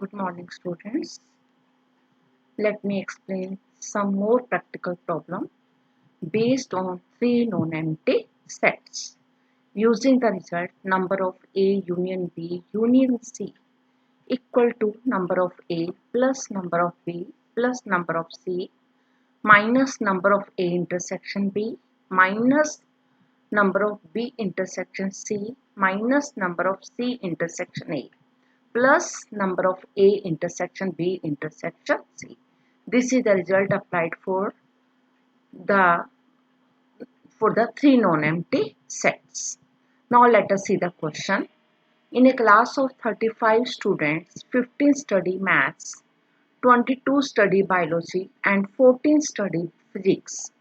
Good morning, students. Let me explain some more practical problem based on three non-empty sets using the result number of A union B union C equal to number of A plus number of B plus number of C minus number of A intersection B minus number of B intersection C minus number of C intersection A plus number of A intersection B intersection C. This is the result applied the the three non-empty sets. Now let us see the question. In a class of 35 students, 15 study maths, 22 study biology and 14 study physics.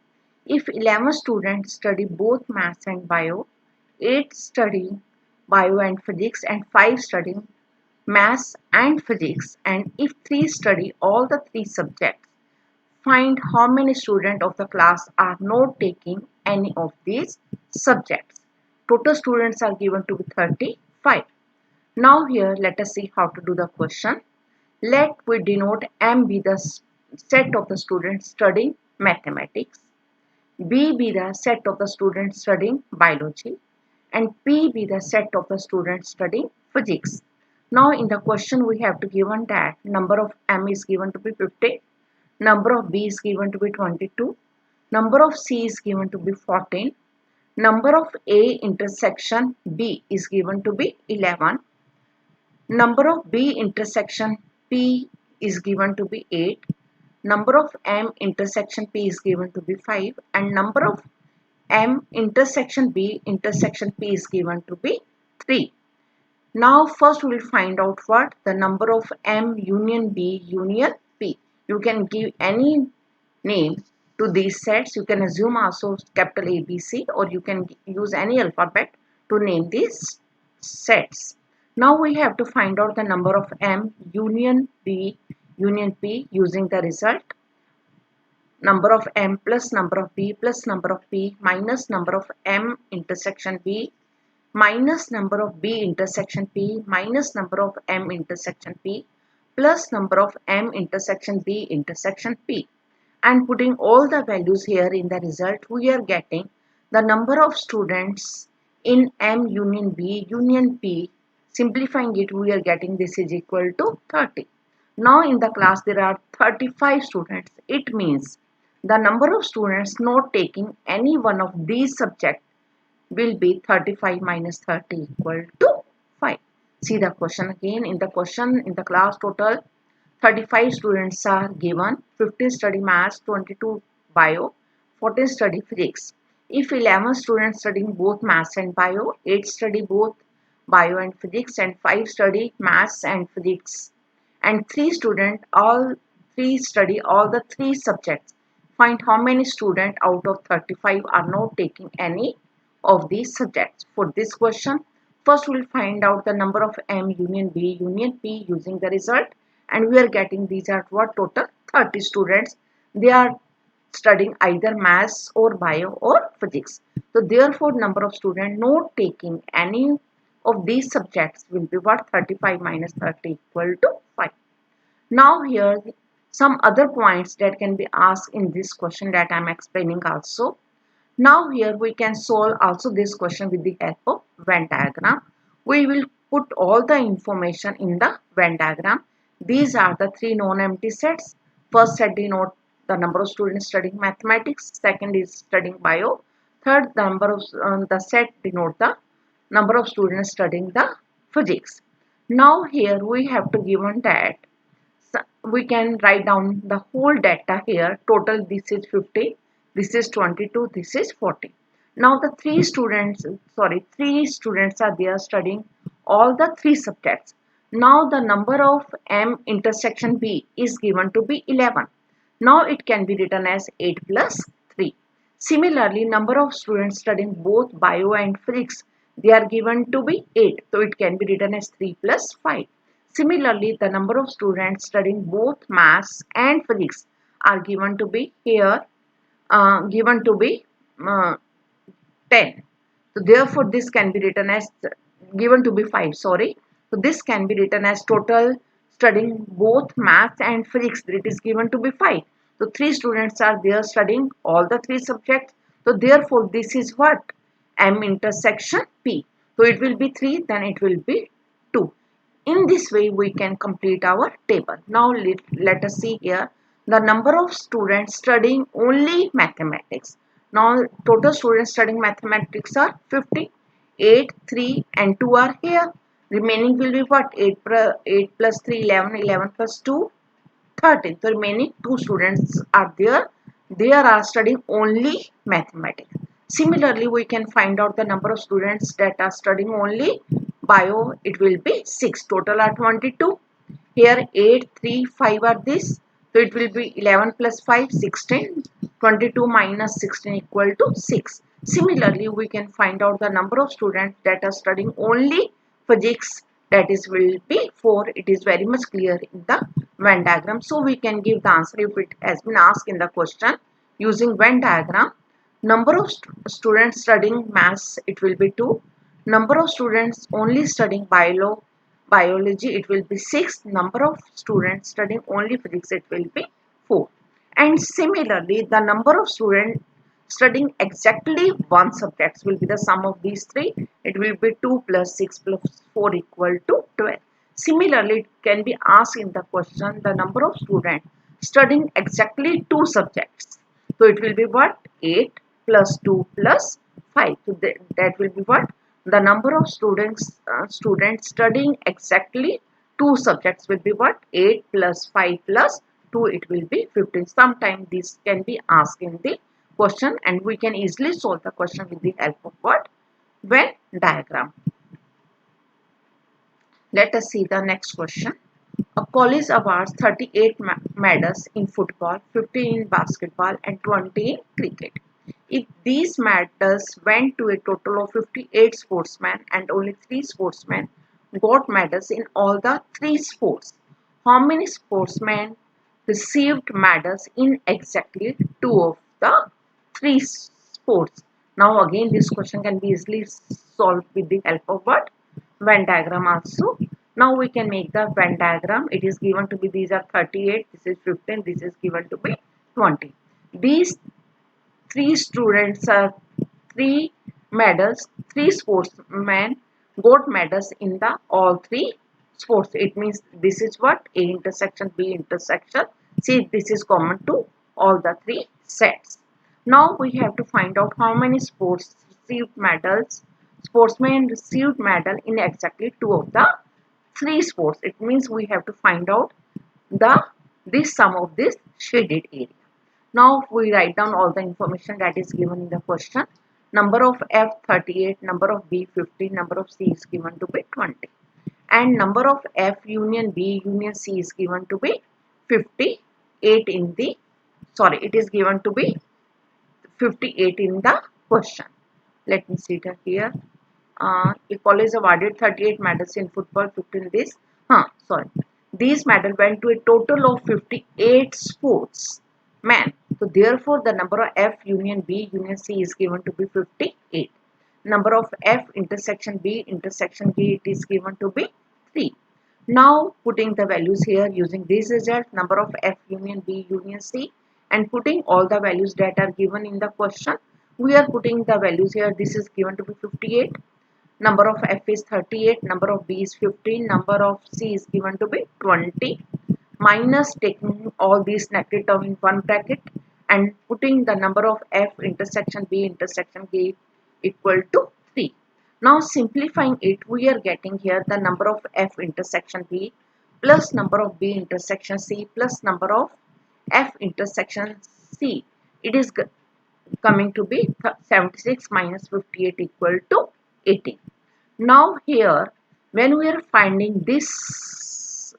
If 11 students study both maths and bio, 8 study bio and physics and 5 studying maths and physics, and if 3 study all the 3 subjects, find how many students of the class are not taking any of these subjects. Total students are given to be 35. Now here let us see how to do the question. Let we denote M be the set of the students studying mathematics, B be the set of the students studying biology, and P be the set of the students studying physics. Now in the question we have to given that number of M is given to be 50, number of B is given to be 22, number of C is given to be 14, number of A intersection B is given to be 11, number of B intersection P is given to be 8, number of M intersection P is given to be 5, and number of M intersection B intersection P is given to be 3. Now first we will find out what the number of M union B union P. You can give any name to these sets. You can assume also capital A, B, C, or you can use any alphabet to name these sets. Now we have to find out the number of M union B union P using the result number of M plus number of B plus number of P minus number of M intersection B minus number of B intersection P minus number of M intersection P plus number of M intersection B intersection P, and putting all the values here in the result, we are getting the number of students in M union B union P. Simplifying it, we are getting this is equal to 30. Now in the class there are 35 students. It means the number of students not taking any one of these subjects will be 35 minus 30 equal to 5. See the question again. In the question, in the class total 35 students are given, 50 study maths, 22 bio, 14 study physics. If 11 students studying both maths and bio, 8 study both bio and physics, and 5 study maths and physics, and 3 students all 3 study all the 3 subjects, find how many students out of 35 are not taking any of these subjects. For this question, first we will find out the number of M union B union P using the result, and we are getting these are what total 30 students. They are studying either maths or bio or physics. So therefore number of students not taking any of these subjects will be what 35 minus 30 equal to 5. Now here some other points that can be asked in this question that I am explaining also. Now here we can solve also this question with the help of Venn diagram. We will put all the information in the Venn diagram. These are the three non-empty sets. First set denote the number of students studying mathematics. Second is studying bio. Third, the number of the set denote the number of students studying the physics. Now here we have to given that we can write down the whole data here. Total this is 50, this is 22, this is 40. Now the three students are there studying all the 3 subjects. Now the number of M intersection B is given to be 11. Now it can be written as 8 plus 3. Similarly, number of students studying both bio and physics, they are given to be 8. So it can be written as 3 plus 5. Similarly, the number of students studying both maths and physics are given to be here, given to be 10. So therefore, this can be written as given to be 5. Sorry. So this can be written as total studying both math and physics. It is given to be 5. So 3 students are there studying all the 3 subjects. So therefore this is what? M intersection P. So it will be 3, then it will be 2. In this way we can complete our table. Now let us see here the number of students studying only mathematics. Now total students studying mathematics are 50. 8, 3 and 2 are here. Remaining will be what? 8 plus 3, 11, 11 plus 2, 13. So remaining 2 students are there. They are studying only mathematics. Similarly, we can find out the number of students that are studying only bio. It will be 6. Total are 22. Here 8, 3, 5 are this. So it will be 11 plus 5, 16. 22 minus 16 equal to 6. Similarly, we can find out the number of students that are studying only physics, that is will be 4. It is very much clear in the Venn diagram. So we can give the answer if it has been asked in the question using Venn diagram. Number of students studying maths, it will be 2. Number of students only studying biology, it will be 6. Number of students studying only physics, it will be 4. And similarly, the number of students studying exactly one subject will be the sum of these 3. It will be 2 plus 6 plus 4 equal to 12. Similarly, it can be asked in the question the number of students studying exactly 2 subjects. So it will be what? 8 plus 2 plus 5. So that will be what? The number of students studying exactly 2 subjects will be what? 8 plus 5 plus 2, it will be 15. Sometimes this can be asked in the question and we can easily solve the question with the help of what? Venn diagram. Let us see the next question. A college awards 38 medals in football, 15 in basketball and 20 in cricket. If these medals went to a total of 58 sportsmen and only 3 sportsmen got medals in all the 3 sports, how many sportsmen received medals in exactly 2 of the 3 sports? Now again this question can be easily solved with the help of what? Venn diagram also. Now we can make the Venn diagram. It is given to be these are 38, this is 15, this is given to be 20. These 3 students are 3 medals, 3 sportsmen got medals in the all 3 sports. It means this is what? A intersection B intersection C. This is common to all the 3 sets. Now we have to find out how many sports received medals. Sportsmen received medal in exactly 2 of the 3 sports. It means we have to find out this sum of this shaded area. Now we write down all the information that is given in the question. Number of F 38, number of B 50, number of C is given to be 20. And number of F union B union C is given to be 58 in the, sorry, it is given to be 58 in the question. Let me see it here. A college awarded 38 medals in football, 15 this. Sorry. These medals went to a total of 58 sports. Man. So therefore the number of F union B union C is given to be 58. Number of F intersection B intersection G, it is given to be 3. Now putting the values here using this result, number of F union B union C, and putting all the values that are given in the question, we are putting the values here. This is given to be 58. Number of F is 38, number of B is 15, number of C is given to be 20, minus taking all these negative term in one bracket and putting the number of F intersection B intersection G equal to 3. Now simplifying it, we are getting here the number of F intersection B plus number of B intersection C plus number of F intersection C. It is coming to be 76 minus 58 equal to 18. Now here, when we are finding this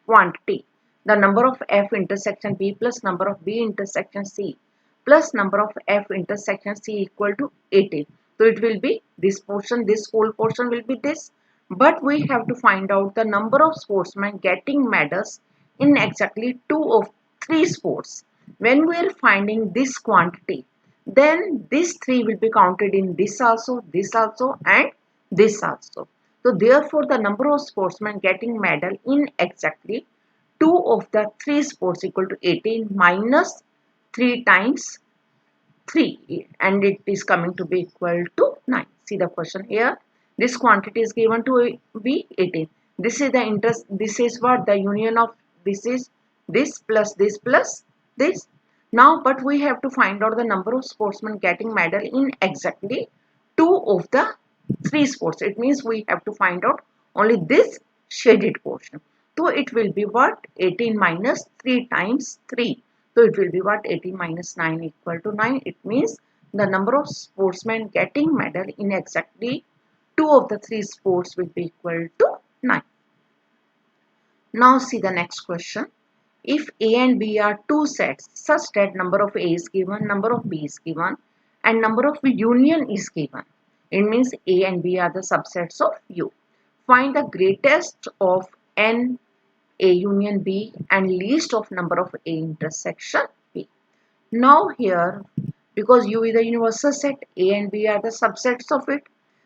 quantity, the number of F intersection B plus number of B intersection C plus number of F intersection C equal to 18. So it will be this portion, this whole portion will be this. But we have to find out the number of sportsmen getting medals in exactly 2 of 3 sports. When we are finding this quantity, then this 3 will be counted in this also and this also. So therefore the number of sportsmen getting medal in exactly 2 of the 3 sports equal to 18 minus 3 times 3, and it is coming to be equal to 9. See the question here. This quantity is given to be 18. This is the interest. This is what the union of this is this plus this plus this. Now, but we have to find out the number of sportsmen getting medal in exactly 2 of the 3 sports. It means we have to find out only this shaded portion. So it will be what? 18 minus 3 times 3. So it will be what? 18 minus 9 equal to 9. It means the number of sportsmen getting medal in exactly 2 of the 3 sports will be equal to 9. Now see the next question. If A and B are two sets such that number of A is given, number of B is given, and number of union is given, it means A and B are the subsets of U. Find the greatest of n A union B and least of number of A intersection B. Now here, because U is the universal set, A and B are the subsets of it,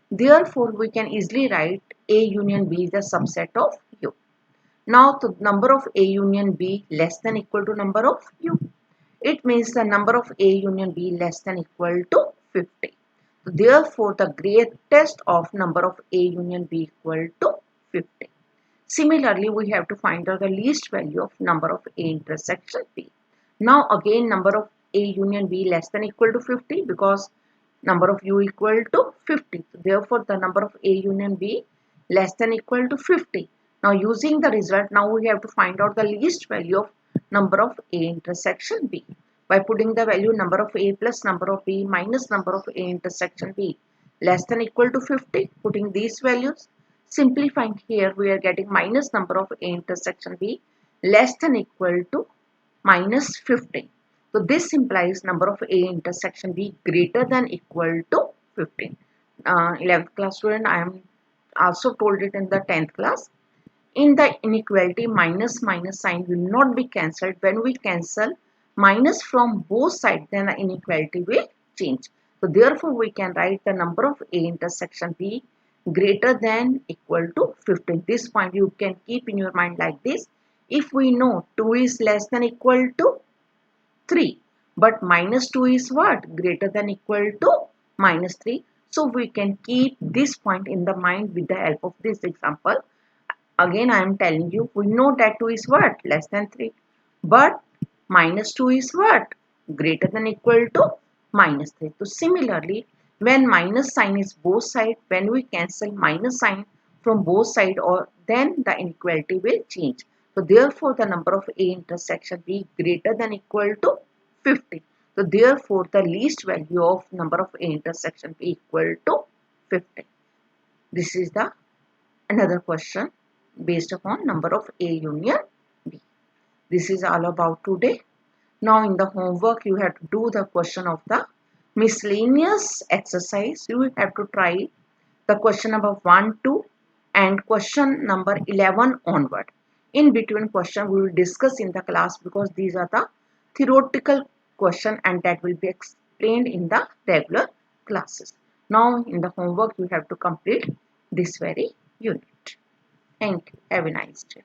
therefore we can easily write A union B is the subset of U. Now the number of A union B less than equal to number of U. It means the number of A union B less than equal to 50. Therefore, the greatest of number of A union B equal to 50. Similarly, we have to find out the least value of number of A intersection B. Now again number of A union B less than equal to 50 because number of U equal to 50. Therefore, the number of A union B less than equal to 50. Now using the result, now we have to find out the least value of number of A intersection B. By putting the value number of A plus number of B minus number of A intersection B less than equal to 50, putting these values, simplifying here we are getting minus number of A intersection B less than equal to minus 15. So this implies number of A intersection B greater than equal to 15. 11th class student, I am also told it in the 10th class. In the inequality, minus minus sign will not be cancelled. When we cancel minus from both sides, then the inequality will change. So therefore, we can write the number of A intersection B greater than equal to 15. This point you can keep in your mind like this. If we know 2 is less than equal to 3, but minus 2 is what? Greater than equal to minus 3. So we can keep this point in the mind with the help of this example. Again, I am telling you, we know that 2 is what? Less than 3. But minus 2 is what? Greater than equal to minus 3. So similarly, when minus sign is both sides, when we cancel minus sign from both sides, or then the inequality will change. So therefore, the number of A intersection B greater than equal to 50. So therefore, the least value of number of A intersection B equal to 50. This is the another question based upon number of A union B. This is all about today. Now in the homework you have to do the question of the miscellaneous exercise. You have to try the question number 1, 2 and question number 11 onward. In between question we will discuss in the class because these are the theoretical question and that will be explained in the regular classes. Now in the homework you have to complete this very unit. Thank you. Have a nice day.